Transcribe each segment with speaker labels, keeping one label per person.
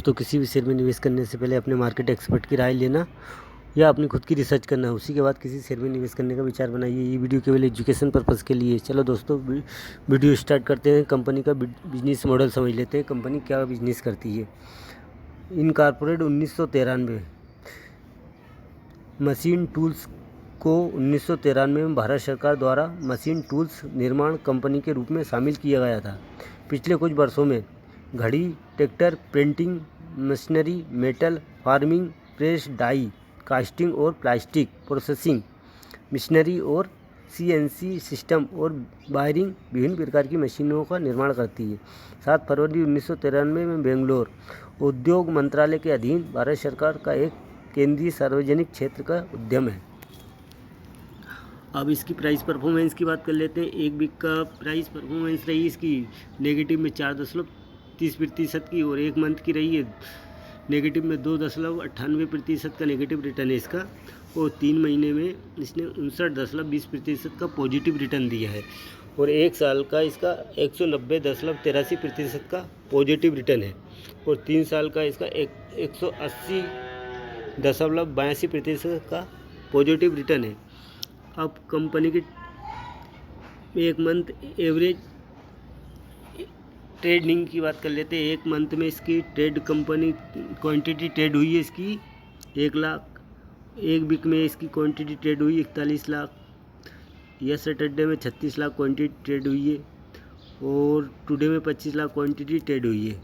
Speaker 1: दोस्तों, किसी भी शेयर में निवेश करने से पहले अपने मार्केट एक्सपर्ट की राय लेना या अपनी खुद की रिसर्च करना, उसी के बाद किसी शेयर में निवेश करने का विचार बनाइए। ये वीडियो केवल एजुकेशन पर्पज़ के लिए। चलो दोस्तों, वीडियो स्टार्ट करते हैं। कंपनी का बिजनेस मॉडल समझ लेते हैं, कंपनी क्या बिजनेस करती है। इनकॉर्पोरेट 1993 मशीन टूल्स को 1993 में भारत सरकार द्वारा मशीन टूल्स निर्माण कंपनी के रूप में शामिल किया गया था। पिछले कुछ वर्षों में घड़ी, tractor, printing machinery, metal farming, press, die casting और प्लास्टिक प्रोसेसिंग मशीनरी और सीएनसी सिस्टम और वायरिंग विभिन्न प्रकार की मशीनों का निर्माण करती है। 7 फरवरी 1993 में बेंगलोर उद्योग मंत्रालय के अधीन भारत सरकार का एक केंद्रीय सार्वजनिक क्षेत्र का उद्यम है। अब इसकी प्राइस परफॉर्मेंस की बात कर लेते हैं। एक वीक का प्राइस परफॉर्मेंस रही इसकी नेगेटिव में 4.30% की, और एक मंथ की रही है नेगेटिव में 2.98% का नेगेटिव रिटर्न है इसका, और 3 महीने में इसने 59.20% का पॉजिटिव रिटर्न दिया है, और एक साल का इसका 190.83% का पॉजिटिव रिटर्न है, और 3 साल का इसका 180.82% का पॉजिटिव रिटर्न है। अब कंपनी की एक मंथ एवरेज ट्रेडिंग की बात कर लेते हैं। एक मंथ में इसकी क्वांटिटी ट्रेड हुई है इसकी 1 लाख। एक वीक में इसकी क्वांटिटी ट्रेड हुई 41 लाख। या सैटरडे में 36 लाख क्वांटिटी ट्रेड हुई है, और टुडे में 25 लाख क्वांटिटी ट्रेड हुई है।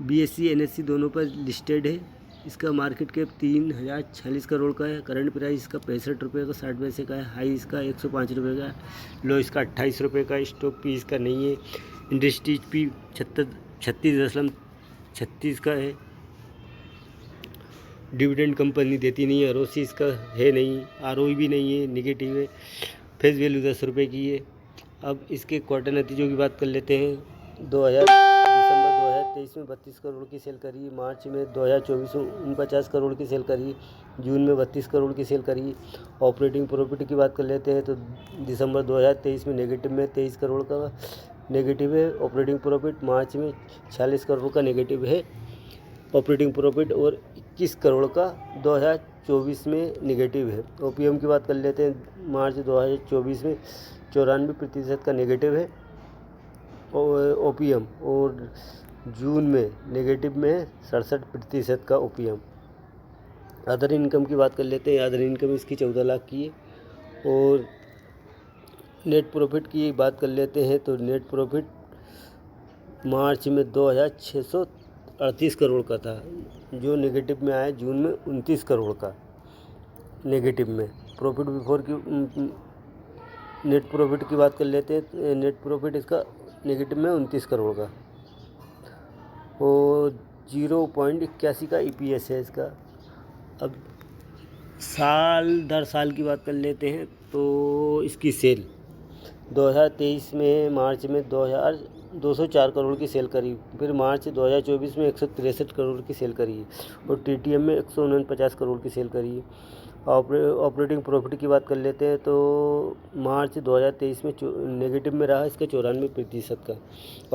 Speaker 1: BSE NSE दोनों पर लिस्टेड है। इसका मार्केट कैप 3046 करोड़ का है। करंट प्राइस इसका 65 रुपये का 60 पैसे का है। हाई इसका 105 रुपये का है। लो इसका 28 रुपये का। स्टॉक पी इसका नहीं है। इंडस्ट्रीज पी 36.36 का है। डिविडेंड कंपनी देती नहीं है। ROC इसका है नहीं। ROE भी नहीं है, निगेटिव है। फेस वैल्यू 10 रुपये की है। अब इसके क्वार्टर नतीजों की बात कर लेते हैं। दिसंबर 2023 में 32 करोड़ की सेल करी। मार्च में 2024 में 49 करोड़ की सेल करी। जून में 32 करोड़ की सेल करी। ऑपरेटिंग प्रॉफिट की बात कर लेते हैं तो दिसंबर 2023 में नेगेटिव में 23 करोड़ का नेगेटिव है ऑपरेटिंग प्रॉफिट। मार्च में 46 करोड़ का नेगेटिव है ऑपरेटिंग प्रॉफिट, और 21 करोड़ का 2024 में नेगेटिव है। OPM की बात कर लेते हैं। मार्च 2024 में 94% का नेगेटिव है OPM, और जून में नेगेटिव में 67% का OPM। अदर इनकम की बात कर लेते हैं। अदर इनकम इसकी 14 लाख की है। और नेट प्रॉफिट की बात कर लेते हैं तो नेट प्रॉफिट मार्च में 2638 करोड़ का था, जो नेगेटिव में आया जून में 29 करोड़ का नेगेटिव में। प्रॉफिट बिफोर की नेट प्रॉफिट की बात कर लेते हैं। नेट प्रॉफिट इसका नेगेटिव में 29 करोड़ का, और 0.81 का EPS है इसका। अब साल दर साल की बात कर लेते हैं तो इसकी सेल 2023 में मार्च में 204 करोड़ की सेल करी। फिर मार्च 2024 में 163 करोड़ की सेल करी, और TTM में 149 करोड़ की सेल करी। ऑपरेटिंग प्रॉफिट की बात कर लेते हैं तो मार्च 2023 में नेगेटिव में रहा इसका 94% का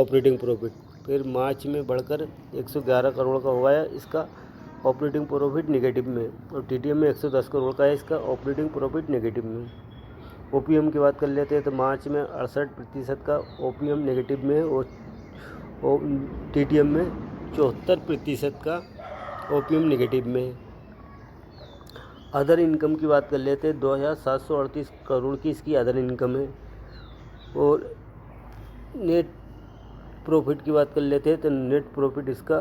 Speaker 1: ऑपरेटिंग प्रॉफिट। फिर मार्च में बढ़कर 111 करोड़ का हुआ है इसका ऑपरेटिंग प्रॉफिट नेगेटिव में, और TTM में 110 करोड़ का है इसका ऑपरेटिंग प्रॉफिट नेगेटिव में। OPM की बात कर लेते हैं तो मार्च में 68% का OPM नेगेटिव में, और TTM में 74% का OPM नेगेटिव में। अदर इनकम की बात कर लेते हैं 2738 करोड़ की इसकी अदर इनकम है। और नेट प्रॉफिट की बात कर लेते हैं तो नेट प्रॉफिट इसका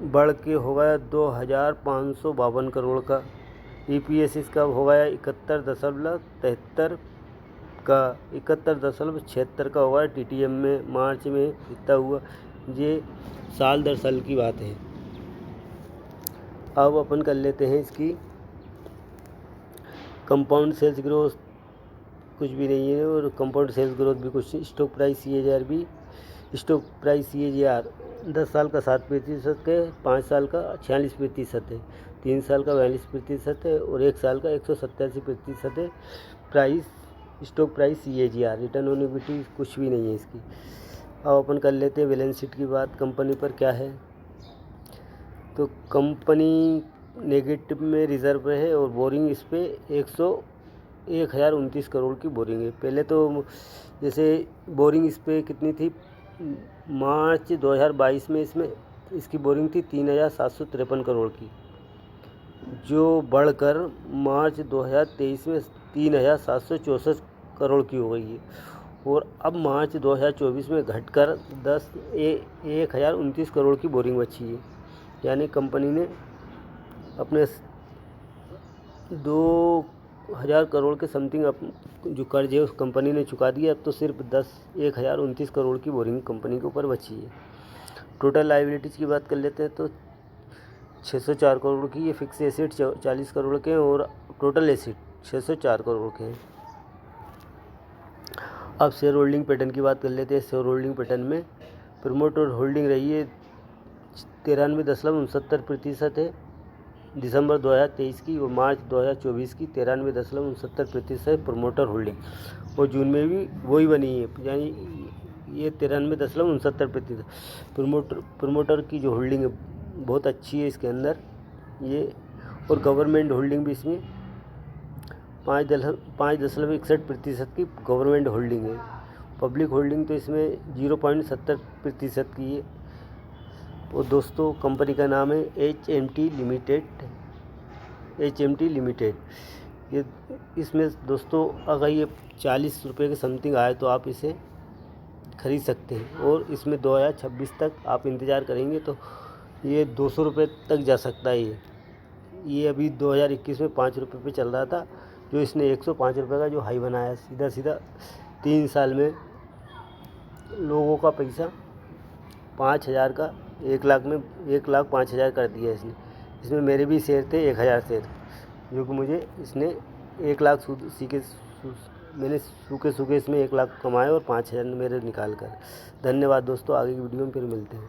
Speaker 1: बढ़ के हो गया 2552 करोड़ का। EPS इसका हो गया 71.73 का 71.76 का हुआ है TTM में। मार्च में इतना हुआ। ये साल दर साल की बात है। अब अपन कर लेते हैं इसकी कंपाउंड सेल्स ग्रोथ। कुछ भी नहीं है, और कंपाउंड सेल्स ग्रोथ भी कुछ। स्टॉक प्राइस CAGR भी, स्टॉक प्राइस CAGR 10 साल का 7% है, 5 साल का 46% है, 3 साल का 42% है, और 1 साल का 187% है। Price stock price CAGR। Return on equity कुछ भी नहीं है इसकी। अब अपन कर लेते हैं बैलेंस शीट की बात। कंपनी पर क्या है, तो कंपनी नेगेटिव में रिज़र्व है और बोरिंग इस पे 1,029 करोड़ की बोरिंग है। पहले तो जैसे बोरिंग इस पे कितनी थी, मार्च 2022 में इसकी बोरिंग थी 3,753 करोड़ की, जो बढ़कर मार्च 2023 में 3,764 करोड़ की हो गई है। और अब मार्च 2024 में घटकर 1,029 करोड़ की बोरिंग बची है। यानी कंपनी ने अपने 2,000 करोड़ के समथिंग जो कर्ज है उस कंपनी ने चुका दिया। अब तो सिर्फ 1,029 करोड़ की बोरिंग कंपनी के ऊपर बची है। टोटल लाइबिलिटीज़ की बात कर लेते हैं तो 604 करोड़ की, ये फिक्स एसेट 40 करोड़ के हैं और टोटल एसेट 604 करोड़ के हैं। अब शेयर होल्डिंग पैटर्न की बात कर लेते हैं। शेयर होल्डिंग पैटर्न में प्रमोटर होल्डिंग रही है 93.69% है दिसंबर 2023 की, और मार्च 2024 की 93.69% प्रमोटर होल्डिंग, और जून में भी वही बनी है, यानी ये 93.69%। प्रमोटर की जो होल्डिंग है बहुत अच्छी है इसके अंदर ये, और गवर्नमेंट होल्डिंग भी इसमें 5.61% की गवर्नमेंट होल्डिंग है। पब्लिक होल्डिंग तो इसमें 0.70% की है। और दोस्तों कंपनी का नाम है HMT लिमिटेड। ये इसमें दोस्तों अगर ये 40 रुपये के समथिंग आए तो आप इसे ख़रीद सकते हैं, और इसमें 2026 तक आप इंतज़ार करेंगे तो ये 200 रुपये तक जा सकता है। ये अभी 2021 में 5 रुपये पे चल रहा था, जो इसने 105 रुपये का जो हाई बनाया। सीधा 3 साल में लोगों का पैसा 5,000 का 1,00,000 में 1,05,000 कर दिया इसने। इसमें मेरे भी शेयर थे 1,000 शेयर, जो कि मुझे इसने 1,00,000 मैंने सूखे इसमें 1,00,000 कमाए और 5,000 मेरे निकाल कर। धन्यवाद दोस्तों, आगे की वीडियो में फिर मिलते हैं।